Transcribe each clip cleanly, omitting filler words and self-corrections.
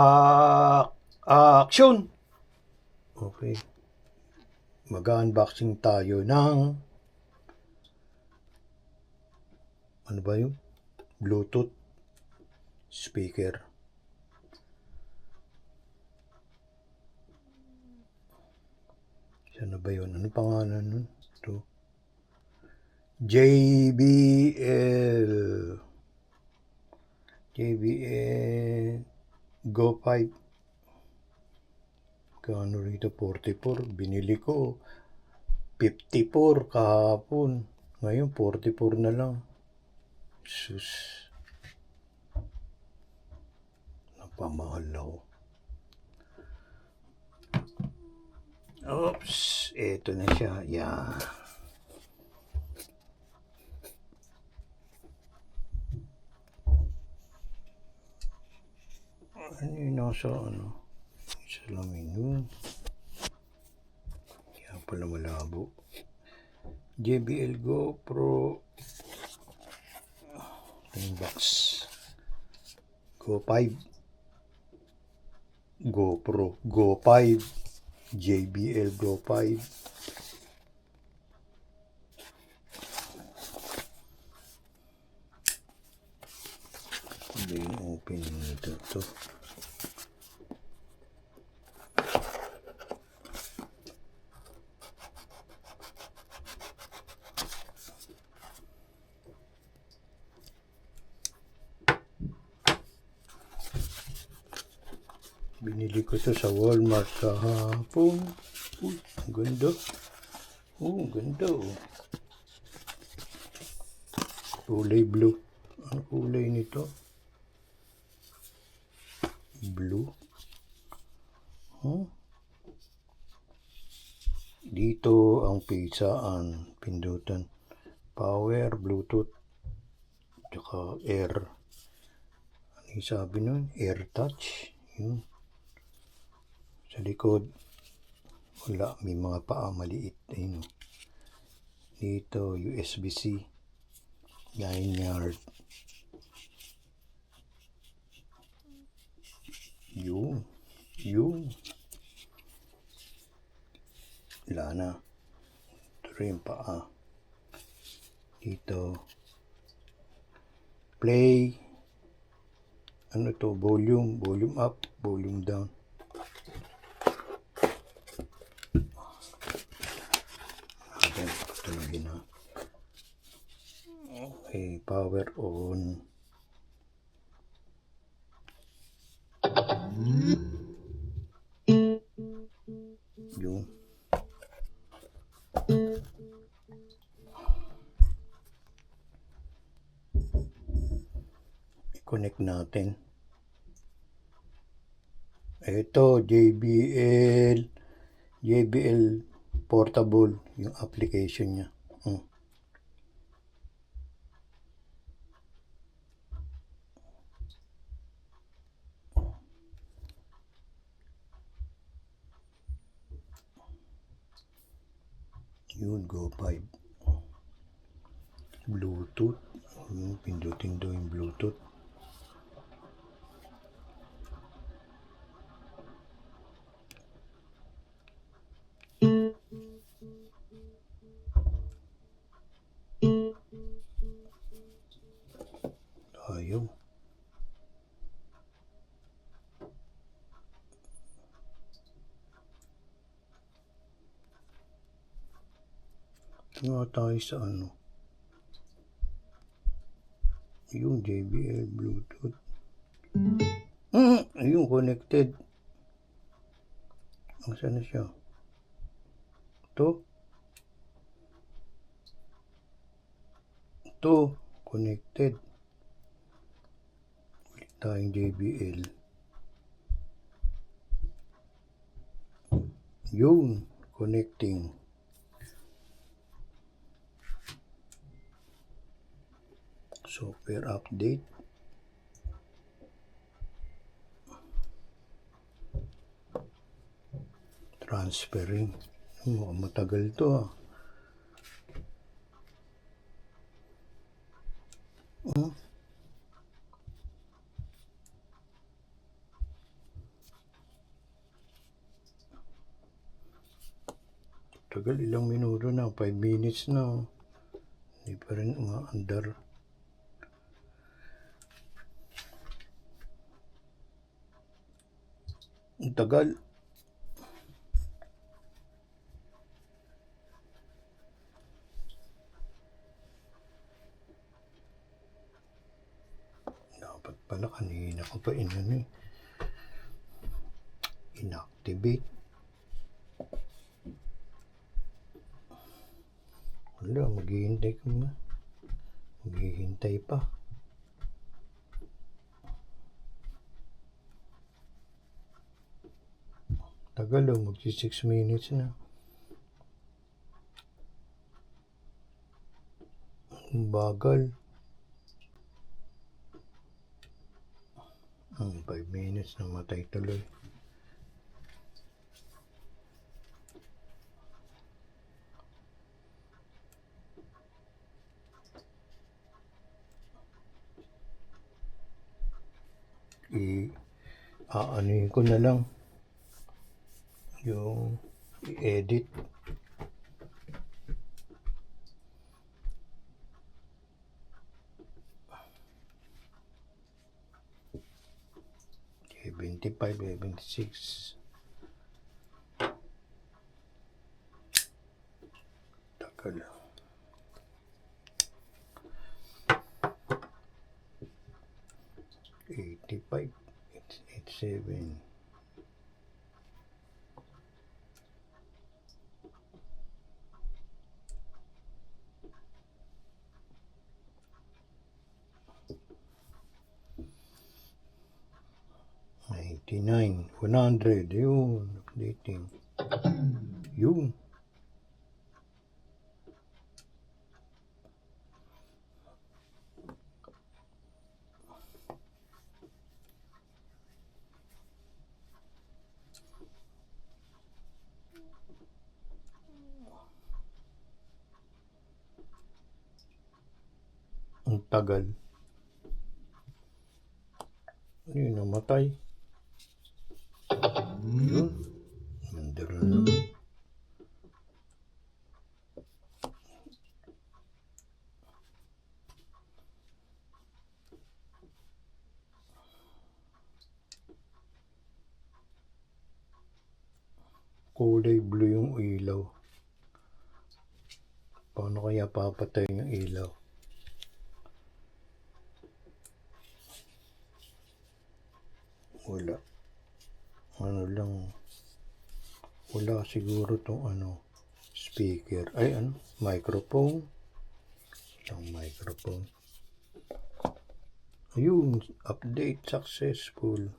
Action! Okay. Mag-unboxing tayo ng ano ba yun? Bluetooth speaker. Saan na ba yun? Ano pangalan nun? Ito. JBL Go 5. Kano rito? 44. Binili ko 54 kahapon. Ngayon 44 na lang. Sus. Napamahal ako. Oops. Eto na siya. Yeah. Ano yung nasa salamin yun? Kaya pala malabo. JBL GoPro box. Go 5. GoPro Go 5. JBL Go 5. Hindi yung opening nito. Ito. Binili ko ito sa Walmart kahapon. Uy, ang ganda. Ang ganda Kulay blue. Ang kulay nito? Blue. Dito ang pisaan, pindutan. Power, Bluetooth, tsaka air. Ano yung sabi nun? Air touch. Yun. Sa likod, wala. May mga paa maliit. Ayun. Dito, USB-C. 9 yard. Yun. Wala na. Ito rin paa. Dito. Play. Ano to? Volume. Volume up. Volume down. Okay, power on. Yung i-connect natin. Ito, JBL Portable, yung application niya. Yun, Go 5. Bluetooth. Pindutin daw yung Bluetooth. Ayaw. Nga tayo sa yung JBL Bluetooth. Ayun, connected. Saan na siya? Ito, connected. Ulit tayong JBL. Yun, connecting. Software update. Transferring. Matagal to Tagal, ilang minuto na, 5 minutes na. Hindi pa rin umaandar. Ang tagal. Dapat pala kanina ko pa inactivate. Wala, maghihintay pa. Tagal, magsi 6 minutes na. Ang bagal. 5 minutes na matay tuloy. Aanuhin ko na lang yung i-edit. $75, $76. Tagal. $85, $87. $99, $100. Yun, updating. Yun. Ang tagal. Yun, namatay. Yun. Mandar na naman. Kulay blue yung ilaw. Paano kaya papatay yung ilaw? Wala. Wala siguro tong speaker. Ay, microphone. Itong microphone. Ayun, update successful.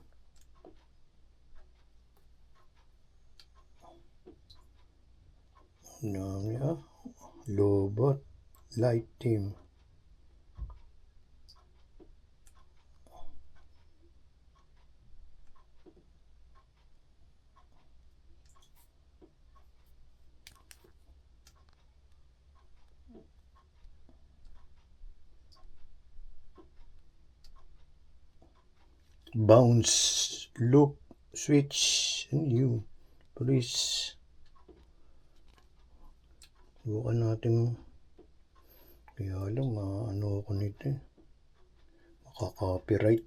Lobot light team. Bounce loop switch and you please. Bukan natin. Kaya lang ako nito eh. Maka-copyright.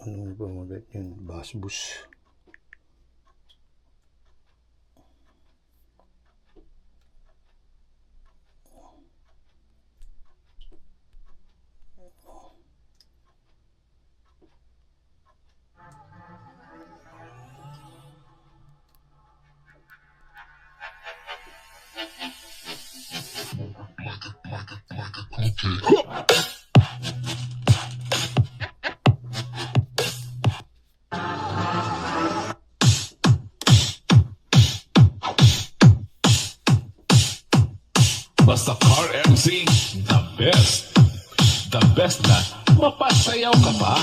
Ano ba magat yun? Basbus. Basta Car MC, the best. The best na mapasayaw ka pa.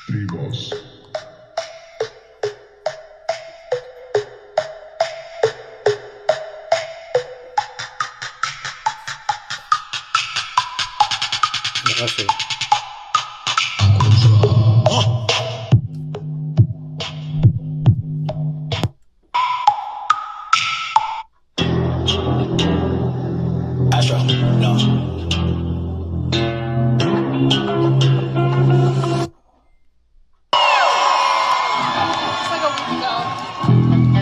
Vivos. kasi. Astra, no. It's like a week ago.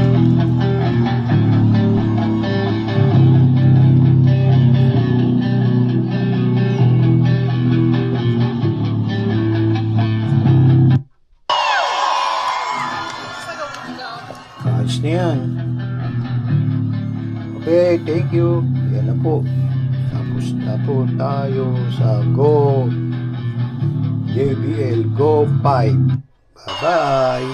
It's like a week ago. Ayos na yan. Okay, thank you. Yan na po. Tapos na po tayo sa Go JBL Go 5. Bye-bye.